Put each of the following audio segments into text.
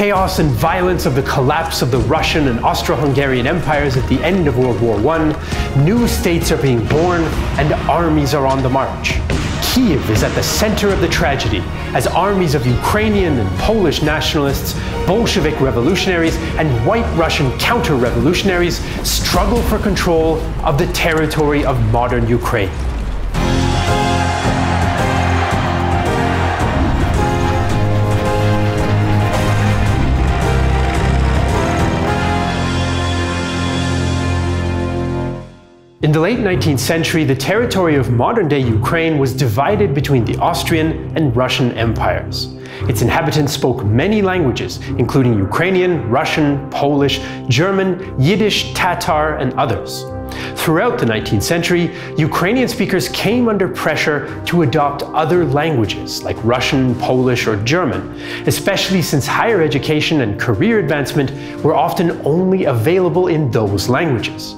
chaos and violence of the collapse of the Russian and Austro-Hungarian empires at the end of World War I, new states are being born and armies are on the march. Kiev is at the center of the tragedy, as armies of Ukrainian and Polish nationalists, Bolshevik revolutionaries, and White Russian counter-revolutionaries struggle for control of the territory of modern Ukraine. In the late 19th century, the territory of modern-day Ukraine was divided between the Austrian and Russian empires. Its inhabitants spoke many languages, including Ukrainian, Russian, Polish, German, Yiddish, Tatar, and others. Throughout the 19th century, Ukrainian speakers came under pressure to adopt other languages like Russian, Polish, or German, especially since higher education and career advancement were often only available in those languages.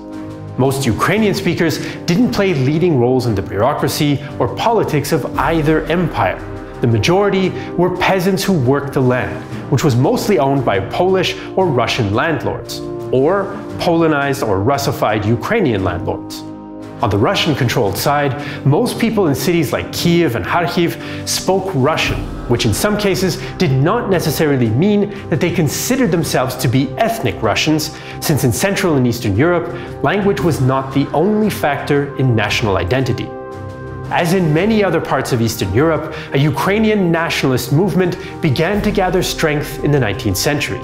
Most Ukrainian speakers didn't play leading roles in the bureaucracy or politics of either empire. The majority were peasants who worked the land, which was mostly owned by Polish or Russian landlords, or Polonized or Russified Ukrainian landlords. On the Russian-controlled side, most people in cities like Kiev and Kharkiv spoke Russian, which in some cases did not necessarily mean that they considered themselves to be ethnic Russians, since in Central and Eastern Europe, language was not the only factor in national identity. As in many other parts of Eastern Europe, a Ukrainian nationalist movement began to gather strength in the 19th century.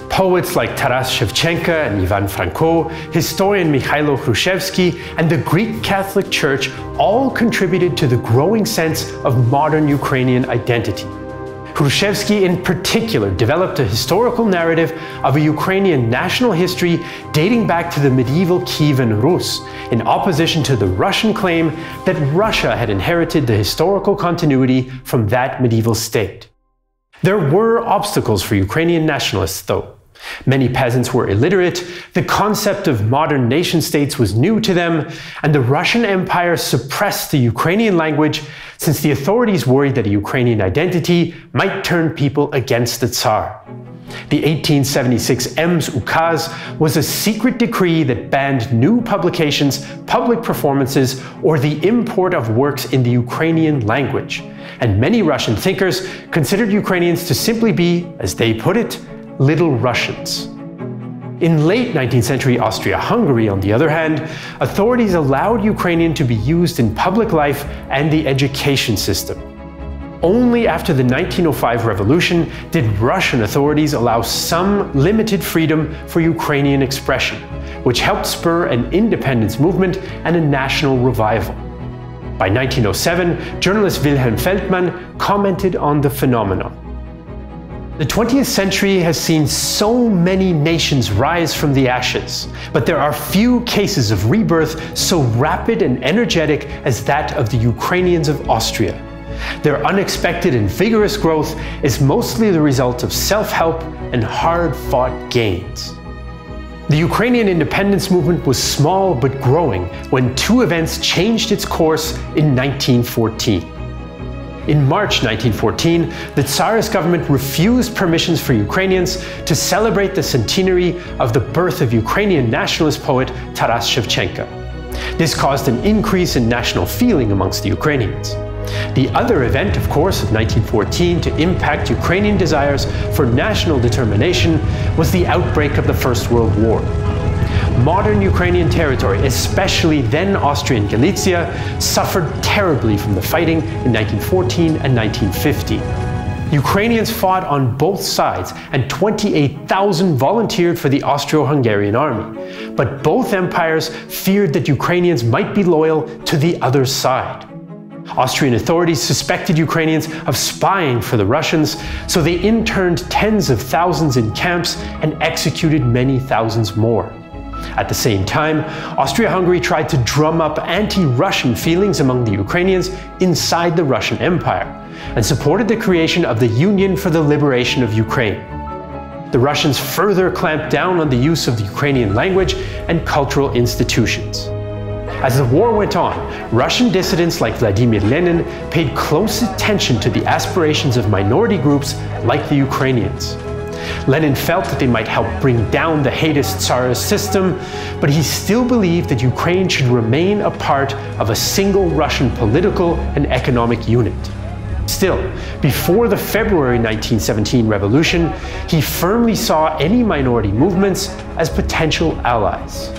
Poets like Taras Shevchenko and Ivan Franko, historian Mikhailo Hrushevsky, and the Greek Catholic Church all contributed to the growing sense of modern Ukrainian identity. Hrushevsky in particular developed a historical narrative of a Ukrainian national history dating back to the medieval Kievan Rus, in opposition to the Russian claim that Russia had inherited the historical continuity from that medieval state. There were obstacles for Ukrainian nationalists, though. Many peasants were illiterate, the concept of modern nation-states was new to them, and the Russian Empire suppressed the Ukrainian language since the authorities worried that a Ukrainian identity might turn people against the Tsar. The 1876 Ems Ukaz was a secret decree that banned new publications, public performances, or the import of works in the Ukrainian language, and many Russian thinkers considered Ukrainians to simply be, as they put it, Little Russians. In late 19th century Austria-Hungary, on the other hand, authorities allowed Ukrainian to be used in public life and the education system. Only after the 1905 revolution did Russian authorities allow some limited freedom for Ukrainian expression, which helped spur an independence movement and a national revival. By 1907, journalist Wilhelm Feldman commented on the phenomenon. The 20th century has seen so many nations rise from the ashes, but there are few cases of rebirth so rapid and energetic as that of the Ukrainians of Austria. Their unexpected and vigorous growth is mostly the result of self-help and hard-fought gains. The Ukrainian independence movement was small but growing when two events changed its course in 1914. In March 1914, the Tsarist government refused permissions for Ukrainians to celebrate the centenary of the birth of Ukrainian nationalist poet Taras Shevchenko. This caused an increase in national feeling amongst the Ukrainians. The other event, of course, of 1914 to impact Ukrainian desires for national determination was the outbreak of the First World War. Modern Ukrainian territory, especially then Austrian Galicia, suffered terribly from the fighting in 1914 and 1915. Ukrainians fought on both sides, and 28,000 volunteered for the Austro-Hungarian army. But both empires feared that Ukrainians might be loyal to the other side. Austrian authorities suspected Ukrainians of spying for the Russians, so they interned tens of thousands in camps and executed many thousands more. At the same time, Austria-Hungary tried to drum up anti-Russian feelings among the Ukrainians inside the Russian Empire, and supported the creation of the Union for the Liberation of Ukraine. The Russians further clamped down on the use of the Ukrainian language and cultural institutions. As the war went on, Russian dissidents like Vladimir Lenin paid close attention to the aspirations of minority groups like the Ukrainians. Lenin felt that they might help bring down the Hadist Tsarist system, but he still believed that Ukraine should remain a part of a single Russian political and economic unit. Still, before the February 1917 revolution, he firmly saw any minority movements as potential allies.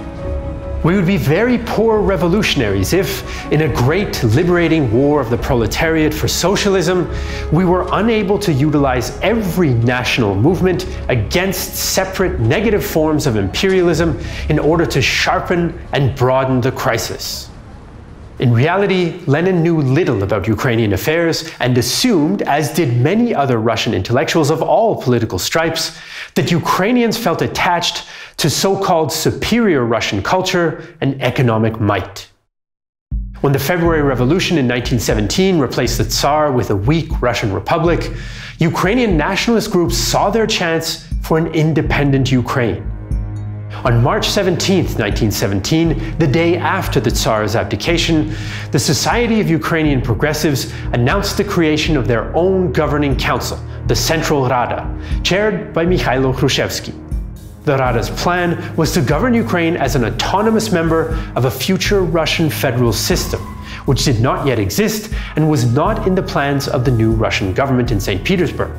We would be very poor revolutionaries if, in a great liberating war of the proletariat for socialism, we were unable to utilize every national movement against separate negative forms of imperialism in order to sharpen and broaden the crisis. In reality, Lenin knew little about Ukrainian affairs and assumed, as did many other Russian intellectuals of all political stripes, that Ukrainians felt attached to so-called superior Russian culture and economic might. When the February Revolution in 1917 replaced the Tsar with a weak Russian republic, Ukrainian nationalist groups saw their chance for an independent Ukraine. On March 17, 1917, the day after the Tsar's abdication, the Society of Ukrainian Progressives announced the creation of their own governing council, the Central Rada, chaired by Mikhailo Hrushevsky. The Rada's plan was to govern Ukraine as an autonomous member of a future Russian federal system, which did not yet exist and was not in the plans of the new Russian government in St. Petersburg.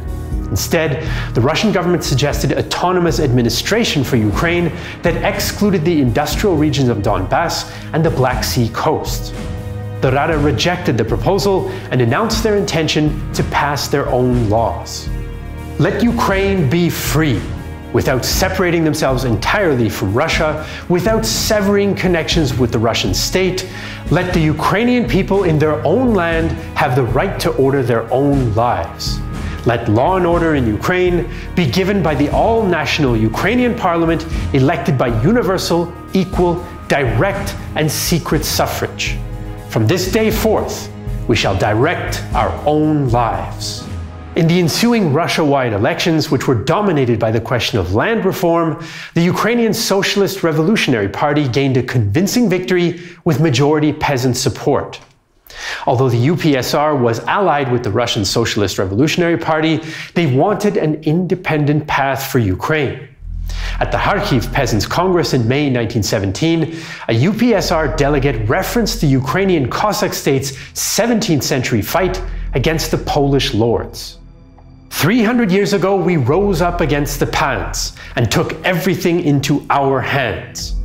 Instead, the Russian government suggested autonomous administration for Ukraine that excluded the industrial regions of Donbass and the Black Sea coast. The Rada rejected the proposal and announced their intention to pass their own laws. Let Ukraine be free, without separating themselves entirely from Russia, without severing connections with the Russian state. Let the Ukrainian people in their own land have the right to order their own lives. Let law and order in Ukraine be given by the all-national Ukrainian parliament elected by universal, equal, direct and secret suffrage. From this day forth, we shall direct our own lives. In the ensuing Russia-wide elections, which were dominated by the question of land reform, the Ukrainian Socialist Revolutionary Party gained a convincing victory with majority peasant support. Although the UPSR was allied with the Russian Socialist Revolutionary Party, they wanted an independent path for Ukraine. At the Kharkiv Peasants' Congress in May 1917, a UPSR delegate referenced the Ukrainian Cossack state's 17th century fight against the Polish lords. 300 years ago, we rose up against the Pans and took everything into our hands.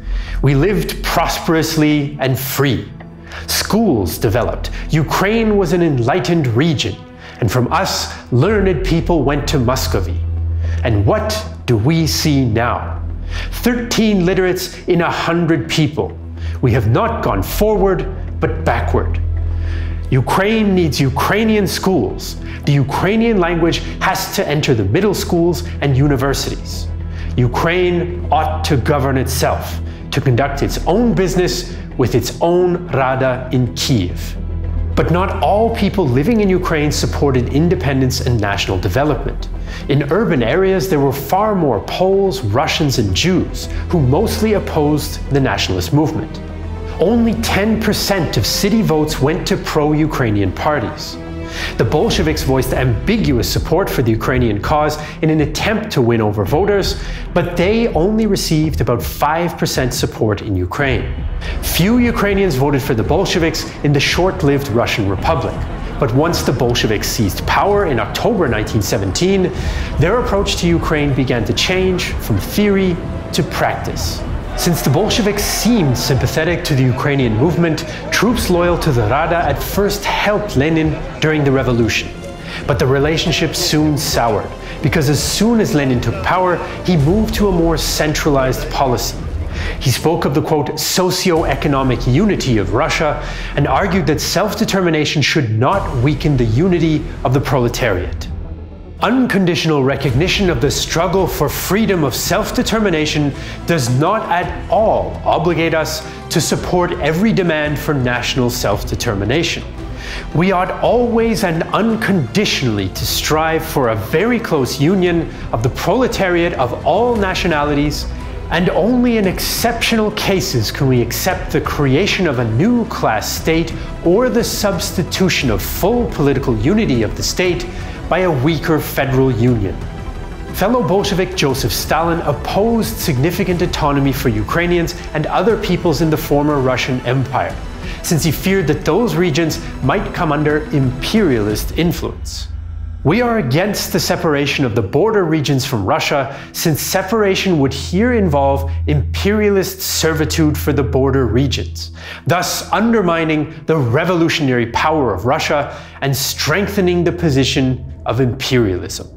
We lived prosperously and free. Schools developed. Ukraine was an enlightened region, and from us, learned people went to Muscovy. And what do we see now? 13 literates in 100 people. We have not gone forward, but backward. Ukraine needs Ukrainian schools. The Ukrainian language has to enter the middle schools and universities. Ukraine ought to govern itself, to conduct its own business with its own Rada in Kiev. But not all people living in Ukraine supported independence and national development. In urban areas, there were far more Poles, Russians, and Jews who mostly opposed the nationalist movement. Only 10% of city votes went to pro-Ukrainian parties. The Bolsheviks voiced ambiguous support for the Ukrainian cause in an attempt to win over voters, but they only received about 5% support in Ukraine. Few Ukrainians voted for the Bolsheviks in the short-lived Russian Republic, but once the Bolsheviks seized power in October 1917, their approach to Ukraine began to change from theory to practice. Since the Bolsheviks seemed sympathetic to the Ukrainian movement, troops loyal to the Rada at first helped Lenin during the revolution. But the relationship soon soured, because as soon as Lenin took power, he moved to a more centralized policy. He spoke of the, quote, socio-economic unity of Russia and argued that self-determination should not weaken the unity of the proletariat. Unconditional recognition of the struggle for freedom of self-determination does not at all obligate us to support every demand for national self-determination. We ought always and unconditionally to strive for a very close union of the proletariat of all nationalities, and only in exceptional cases can we accept the creation of a new class state or the substitution of full political unity of the state by a weaker federal union. fellow Bolshevik Joseph Stalin opposed significant autonomy for Ukrainians and other peoples in the former Russian Empire, since he feared that those regions might come under imperialist influence. We are against the separation of the border regions from Russia, since separation would here involve imperialist servitude for the border regions, thus undermining the revolutionary power of Russia and strengthening the position of imperialism.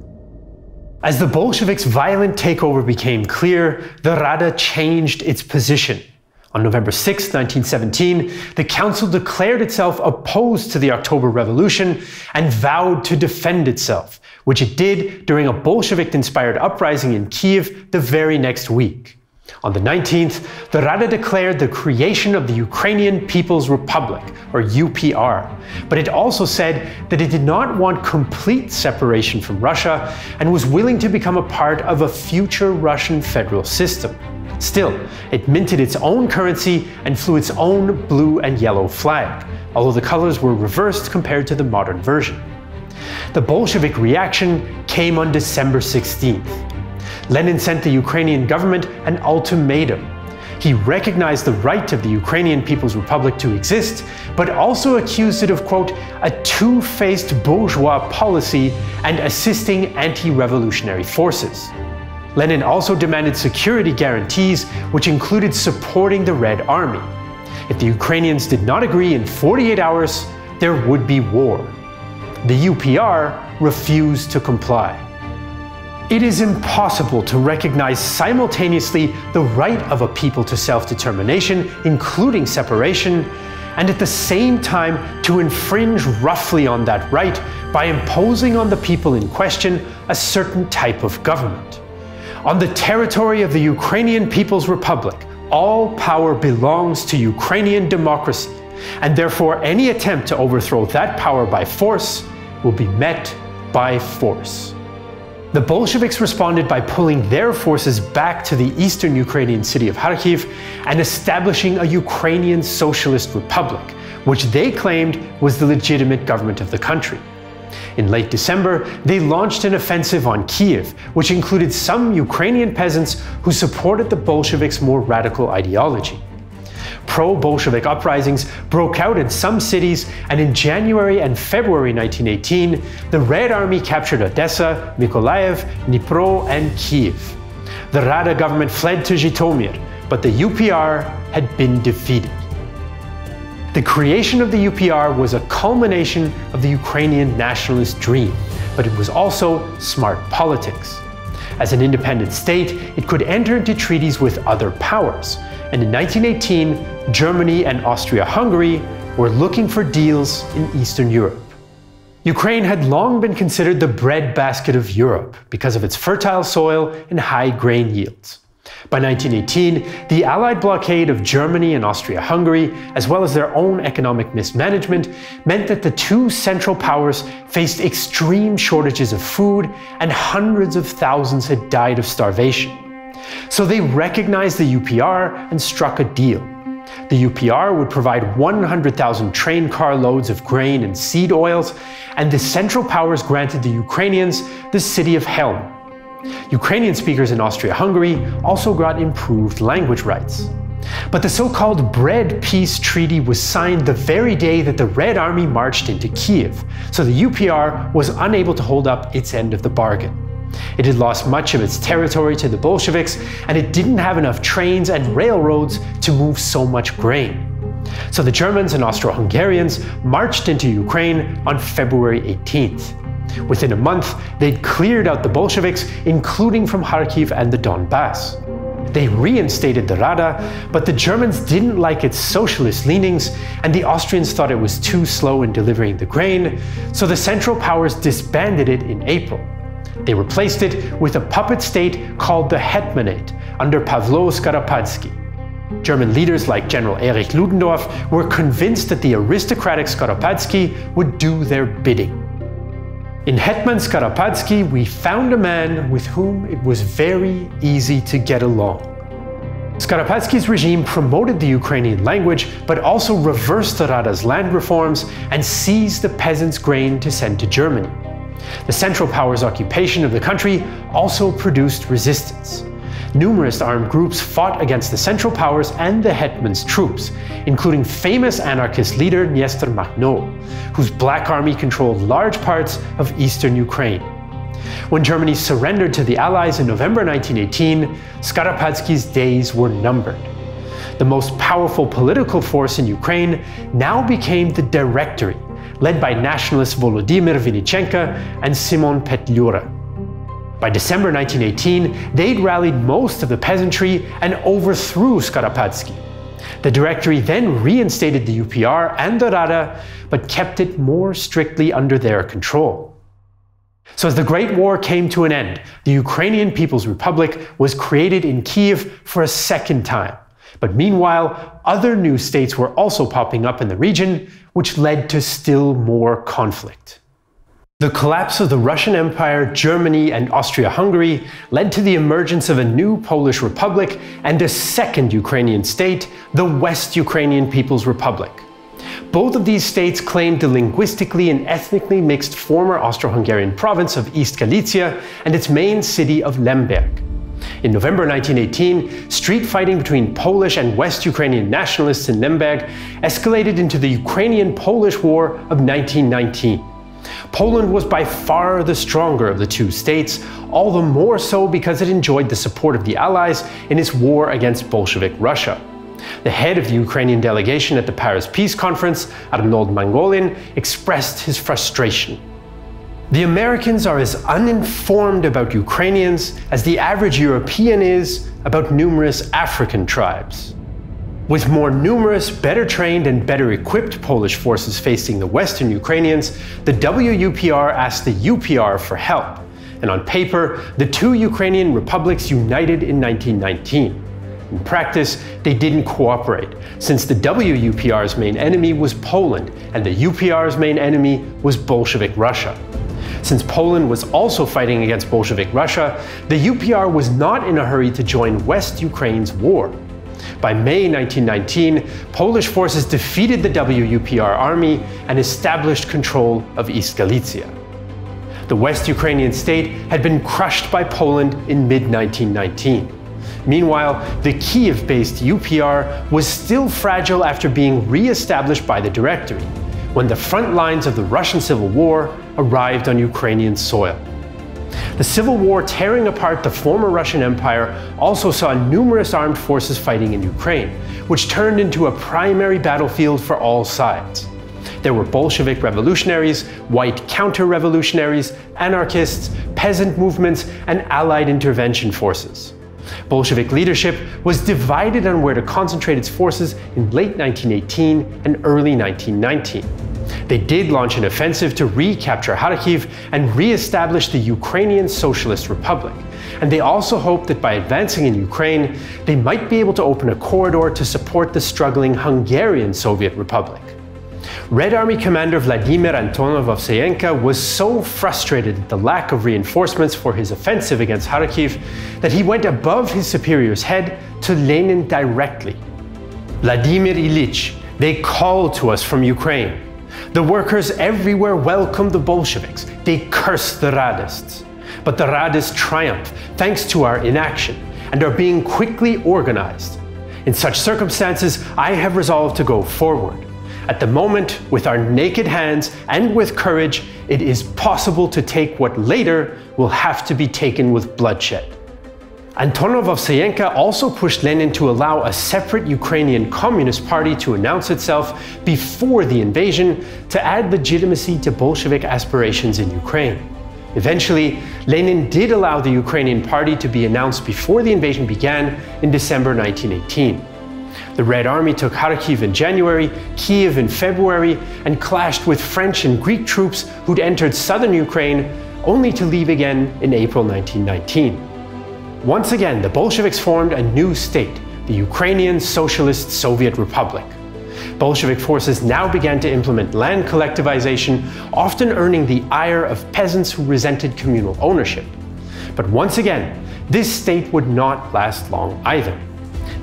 As the Bolsheviks' violent takeover became clear, the Rada changed its position. On November 6, 1917, the council declared itself opposed to the October Revolution and vowed to defend itself, which it did during a Bolshevik-inspired uprising in Kiev the very next week. On the 19th, the Rada declared the creation of the Ukrainian People's Republic, or UPR, but it also said that it did not want complete separation from Russia and was willing to become a part of a future Russian federal system. Still, it minted its own currency and flew its own blue and yellow flag, although the colors were reversed compared to the modern version. The Bolshevik reaction came on December 16th. Lenin sent the Ukrainian government an ultimatum. He recognized the right of the Ukrainian People's Republic to exist, but also accused it of, quote, a two-faced bourgeois policy and assisting anti-revolutionary forces. Lenin also demanded security guarantees, which included supporting the Red Army. If the Ukrainians did not agree in 48 hours, there would be war. The UPR refused to comply. It is impossible to recognize simultaneously the right of a people to self-determination, including separation, and at the same time to infringe roughly on that right by imposing on the people in question a certain type of government. On the territory of the Ukrainian People's Republic, all power belongs to Ukrainian democracy, and therefore any attempt to overthrow that power by force will be met by force. The Bolsheviks responded by pulling their forces back to the eastern Ukrainian city of Kharkiv and establishing a Ukrainian Socialist Republic, which they claimed was the legitimate government of the country. In late December, they launched an offensive on Kiev, which included some Ukrainian peasants who supported the Bolsheviks' more radical ideology. Pro-Bolshevik uprisings broke out in some cities, and in January and February 1918, the Red Army captured Odessa, Mykolaiv, Dnipro, and Kiev. The Rada government fled to Zhytomyr, but the UPR had been defeated. The creation of the UPR was a culmination of the Ukrainian nationalist dream, but it was also smart politics. As an independent state, it could enter into treaties with other powers, and in 1918, Germany and Austria-Hungary were looking for deals in Eastern Europe. Ukraine had long been considered the breadbasket of Europe because of its fertile soil and high grain yields. By 1918, the Allied blockade of Germany and Austria-Hungary, as well as their own economic mismanagement, meant that the two Central Powers faced extreme shortages of food and hundreds of thousands had died of starvation. So they recognized the UPR and struck a deal. The UPR would provide 100,000 train car loads of grain and seed oils, and the Central Powers granted the Ukrainians the city of Helm. Ukrainian speakers in Austria-Hungary also got improved language rights. But the so-called Bread Peace Treaty was signed the very day that the Red Army marched into Kiev, so the UPR was unable to hold up its end of the bargain. It had lost much of its territory to the Bolsheviks, and it didn't have enough trains and railroads to move so much grain. So the Germans and Austro-Hungarians marched into Ukraine on February 18th. Within a month, they'd cleared out the Bolsheviks, including from Kharkiv and the Donbass. They reinstated the Rada, but the Germans didn't like its socialist leanings, and the Austrians thought it was too slow in delivering the grain, so the Central Powers disbanded it in April. They replaced it with a puppet state called the Hetmanate, under Pavlo Skoropadsky. German leaders like General Erich Ludendorff were convinced that the aristocratic Skoropadsky would do their bidding. In Hetman Skoropadsky, we found a man with whom it was very easy to get along. Skoropadsky's regime promoted the Ukrainian language, but also reversed the Rada's land reforms and seized the peasants' grain to send to Germany. The Central Powers' occupation of the country also produced resistance. Numerous armed groups fought against the Central Powers and the Hetman's troops, including famous anarchist leader Nestor Makhno, whose Black Army controlled large parts of eastern Ukraine. When Germany surrendered to the Allies in November 1918, Skoropadsky's days were numbered. The most powerful political force in Ukraine now became the Directory, led by nationalists Volodymyr Vinichenko and Szymon Petlura. By December 1918, they'd rallied most of the peasantry and overthrew Skoropadsky. The Directory then reinstated the UPR and the Rada, but kept it more strictly under their control. So as the Great War came to an end, the Ukrainian People's Republic was created in Kiev for a second time. But meanwhile, other new states were also popping up in the region, which led to still more conflict. The collapse of the Russian Empire, Germany, and Austria-Hungary led to the emergence of a new Polish Republic and a second Ukrainian state, the West Ukrainian People's Republic. Both of these states claimed the linguistically and ethnically mixed former Austro-Hungarian province of East Galicia and its main city of Lemberg. In November 1918, street fighting between Polish and West Ukrainian nationalists in Lemberg escalated into the Ukrainian-Polish War of 1919. Poland was by far the stronger of the two states, all the more so because it enjoyed the support of the Allies in its war against Bolshevik Russia. The head of the Ukrainian delegation at the Paris Peace Conference, Arnold Mangolin, expressed his frustration. The Americans are as uninformed about Ukrainians as the average European is about numerous African tribes. With more numerous, better trained and better equipped Polish forces facing the Western Ukrainians, the WUPR asked the UPR for help, and on paper, the two Ukrainian republics united in 1919. In practice, they didn't cooperate, since the WUPR's main enemy was Poland and the UPR's main enemy was Bolshevik Russia. Since Poland was also fighting against Bolshevik Russia, the UPR was not in a hurry to join West Ukraine's war. By May 1919, Polish forces defeated the WUPR army and established control of East Galicia. The West Ukrainian state had been crushed by Poland in mid-1919. Meanwhile, the Kiev-based UPR was still fragile after being re-established by the Directory, when the front lines of the Russian Civil War arrived on Ukrainian soil. The Civil War tearing apart the former Russian Empire also saw numerous armed forces fighting in Ukraine, which turned into a primary battlefield for all sides. There were Bolshevik revolutionaries, white counter-revolutionaries, anarchists, peasant movements, and Allied intervention forces. Bolshevik leadership was divided on where to concentrate its forces in late 1918 and early 1919. They did launch an offensive to recapture Kharkiv and re-establish the Ukrainian Socialist Republic, and they also hoped that by advancing in Ukraine, they might be able to open a corridor to support the struggling Hungarian Soviet Republic. Red Army commander Vladimir Antonov-Ovseyenko was so frustrated at the lack of reinforcements for his offensive against Kharkiv that he went above his superior's head to Lenin directly. Vladimir Ilyich, they called to us from Ukraine. The workers everywhere welcomed the Bolsheviks. They cursed the Radists. But the Radists triumph thanks to our inaction and are being quickly organized. In such circumstances, I have resolved to go forward. At the moment, with our naked hands and with courage, it is possible to take what later will have to be taken with bloodshed. Antonov-Ovseyenko also pushed Lenin to allow a separate Ukrainian Communist Party to announce itself before the invasion to add legitimacy to Bolshevik aspirations in Ukraine. Eventually, Lenin did allow the Ukrainian Party to be announced before the invasion began in December 1918. The Red Army took Kharkiv in January, Kiev in February, and clashed with French and Greek troops who'd entered southern Ukraine, only to leave again in April 1919. Once again, the Bolsheviks formed a new state, the Ukrainian Socialist Soviet Republic. Bolshevik forces now began to implement land collectivization, often earning the ire of peasants who resented communal ownership. But once again, this state would not last long either.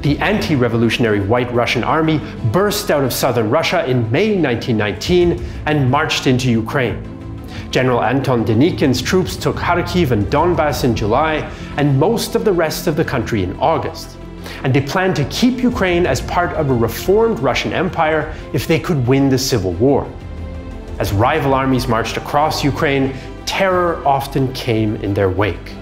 The anti-revolutionary White Russian Army burst out of southern Russia in May 1919 and marched into Ukraine. General Anton Denikin's troops took Kharkiv and Donbass in July, and most of the rest of the country in August. And they planned to keep Ukraine as part of a reformed Russian Empire if they could win the civil war. As rival armies marched across Ukraine, terror often came in their wake.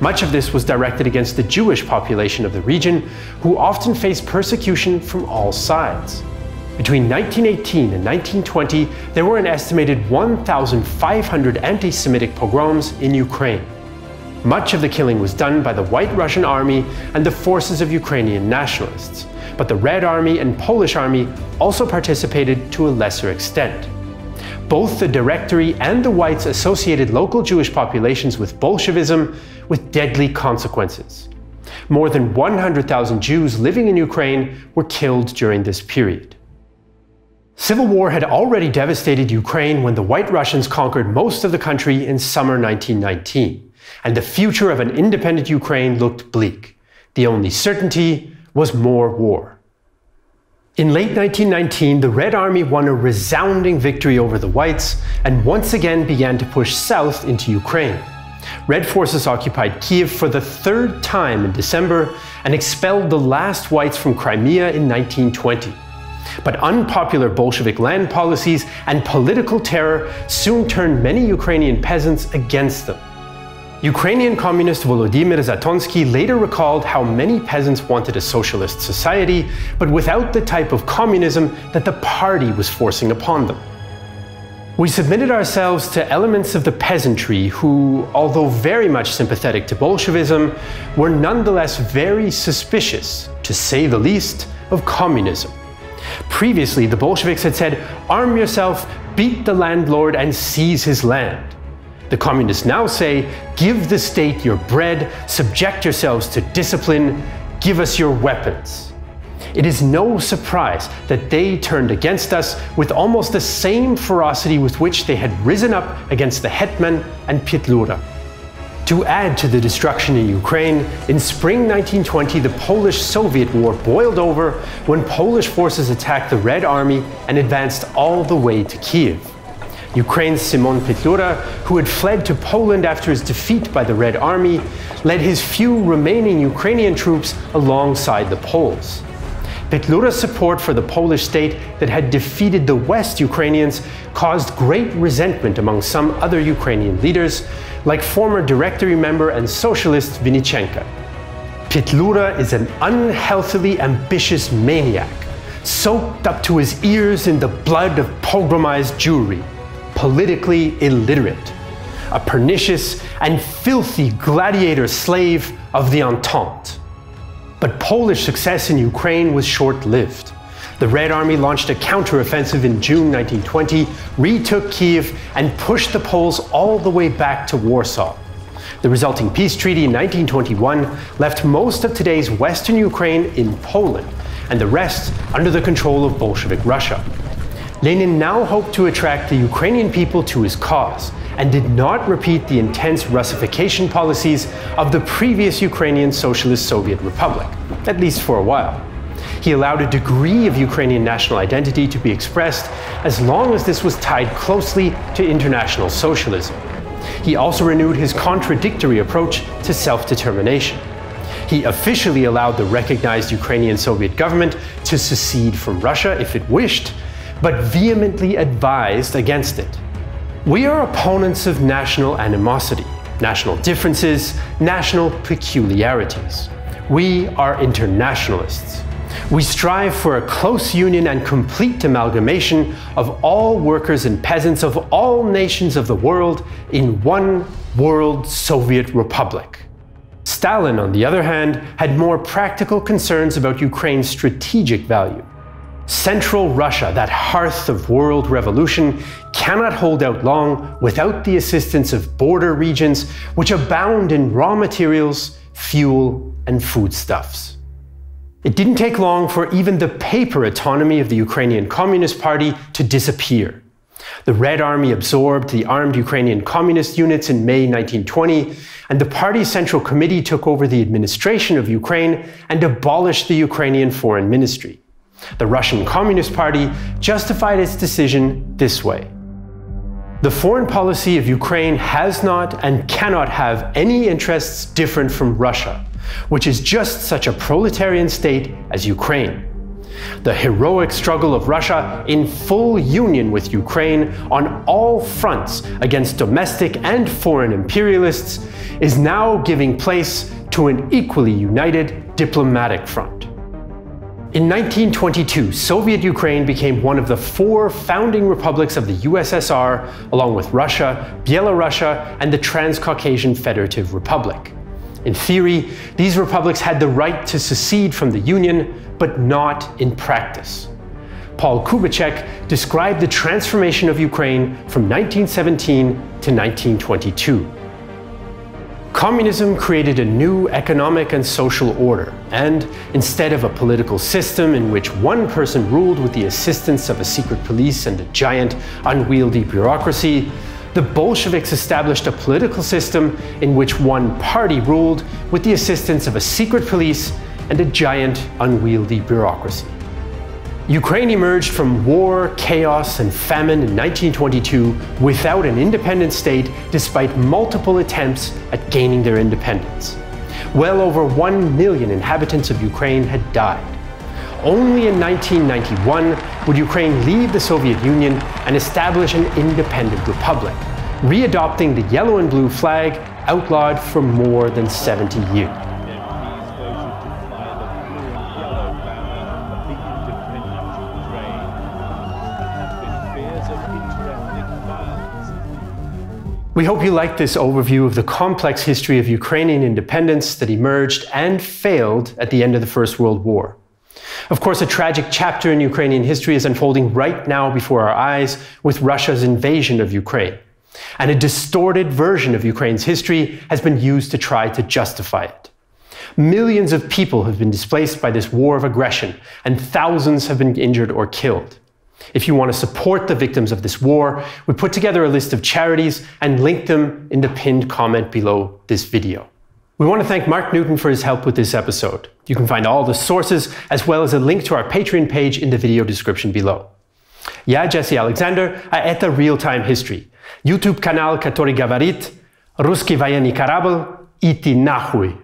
Much of this was directed against the Jewish population of the region, who often faced persecution from all sides. Between 1918 and 1920, there were an estimated 1,500 anti-Semitic pogroms in Ukraine. Much of the killing was done by the White Russian Army and the forces of Ukrainian nationalists, but the Red Army and Polish Army also participated to a lesser extent. Both the Directory and the Whites associated local Jewish populations with Bolshevism, with deadly consequences. More than 100,000 Jews living in Ukraine were killed during this period. Civil war had already devastated Ukraine when the White Russians conquered most of the country in summer 1919, and the future of an independent Ukraine looked bleak. The only certainty was more war. In late 1919, the Red Army won a resounding victory over the Whites and once again began to push south into Ukraine. Red forces occupied Kiev for the third time in December and expelled the last Whites from Crimea in 1920. But unpopular Bolshevik land policies and political terror soon turned many Ukrainian peasants against them. Ukrainian communist Volodymyr Zatonsky later recalled how many peasants wanted a socialist society, but without the type of communism that the party was forcing upon them. We submitted ourselves to elements of the peasantry who, although very much sympathetic to Bolshevism, were nonetheless very suspicious, to say the least, of communism. Previously, the Bolsheviks had said, "Arm yourself, beat the landlord and seize his land." The communists now say, "Give the state your bread, subject yourselves to discipline, give us your weapons." It is no surprise that they turned against us with almost the same ferocity with which they had risen up against the Hetman and Petlura. To add to the destruction in Ukraine, in spring 1920 the Polish-Soviet War boiled over when Polish forces attacked the Red Army and advanced all the way to Kiev. Ukraine's Simen Petlura, who had fled to Poland after his defeat by the Red Army, led his few remaining Ukrainian troops alongside the Poles. Petlura's support for the Polish state that had defeated the West Ukrainians caused great resentment among some other Ukrainian leaders, like former Directory member and socialist Vinichenko. Petlura is an unhealthily ambitious maniac, soaked up to his ears in the blood of pogromized Jewry, politically illiterate, a pernicious and filthy gladiator slave of the Entente. But Polish success in Ukraine was short-lived. The Red Army launched a counter-offensive in June 1920, retook Kiev, and pushed the Poles all the way back to Warsaw. The resulting peace treaty in 1921 left most of today's western Ukraine in Poland, and the rest under the control of Bolshevik Russia. Lenin now hoped to attract the Ukrainian people to his cause, and did not repeat the intense Russification policies of the previous Ukrainian Socialist Soviet Republic, at least for a while. He allowed a degree of Ukrainian national identity to be expressed as long as this was tied closely to international socialism. He also renewed his contradictory approach to self-determination. He officially allowed the recognized Ukrainian Soviet government to secede from Russia if it wished, but vehemently advised against it. We are opponents of national animosity, national differences, national peculiarities. We are internationalists. We strive for a close union and complete amalgamation of all workers and peasants of all nations of the world in one world Soviet Republic. Stalin, on the other hand, had more practical concerns about Ukraine's strategic value. Central Russia, that hearth of world revolution, cannot hold out long without the assistance of border regions which abound in raw materials, fuel, and foodstuffs. It didn't take long for even the paper autonomy of the Ukrainian Communist Party to disappear. The Red Army absorbed the armed Ukrainian communist units in May 1920, and the party's Central Committee took over the administration of Ukraine and abolished the Ukrainian Foreign Ministry. The Russian Communist Party justified its decision this way. The foreign policy of Ukraine has not and cannot have any interests different from Russia, which is just such a proletarian state as Ukraine. The heroic struggle of Russia in full union with Ukraine on all fronts against domestic and foreign imperialists is now giving place to an equally united diplomatic front. In 1922, Soviet Ukraine became one of the 4 founding republics of the USSR, along with Russia, Belarus, and the Transcaucasian Federative Republic. In theory, these republics had the right to secede from the Union, but not in practice. Paul Kubitschek described the transformation of Ukraine from 1917 to 1922. Communism created a new economic and social order, and instead of a political system in which one person ruled with the assistance of a secret police and a giant, unwieldy bureaucracy, the Bolsheviks established a political system in which one party ruled with the assistance of a secret police and a giant, unwieldy bureaucracy. Ukraine emerged from war, chaos, and famine in 1922 without an independent state, despite multiple attempts at gaining their independence. Well over 1 million inhabitants of Ukraine had died. Only in 1991 would Ukraine leave the Soviet Union and establish an independent republic, readopting the yellow and blue flag outlawed for more than 70 years. We hope you liked this overview of the complex history of Ukrainian independence that emerged and failed at the end of the First World War. Of course, a tragic chapter in Ukrainian history is unfolding right now before our eyes with Russia's invasion of Ukraine. And a distorted version of Ukraine's history has been used to try to justify it. Millions of people have been displaced by this war of aggression, and thousands have been injured or killed. If you want to support the victims of this war, we put together a list of charities and linked them in the pinned comment below this video. We want to thank Mark Newton for his help with this episode. You can find all the sources as well as a link to our Patreon page in the video description below. Я Jesse Alexander, а это Real Time History. YouTube канал, который говорит «Русский военный корабль, иди нахуй».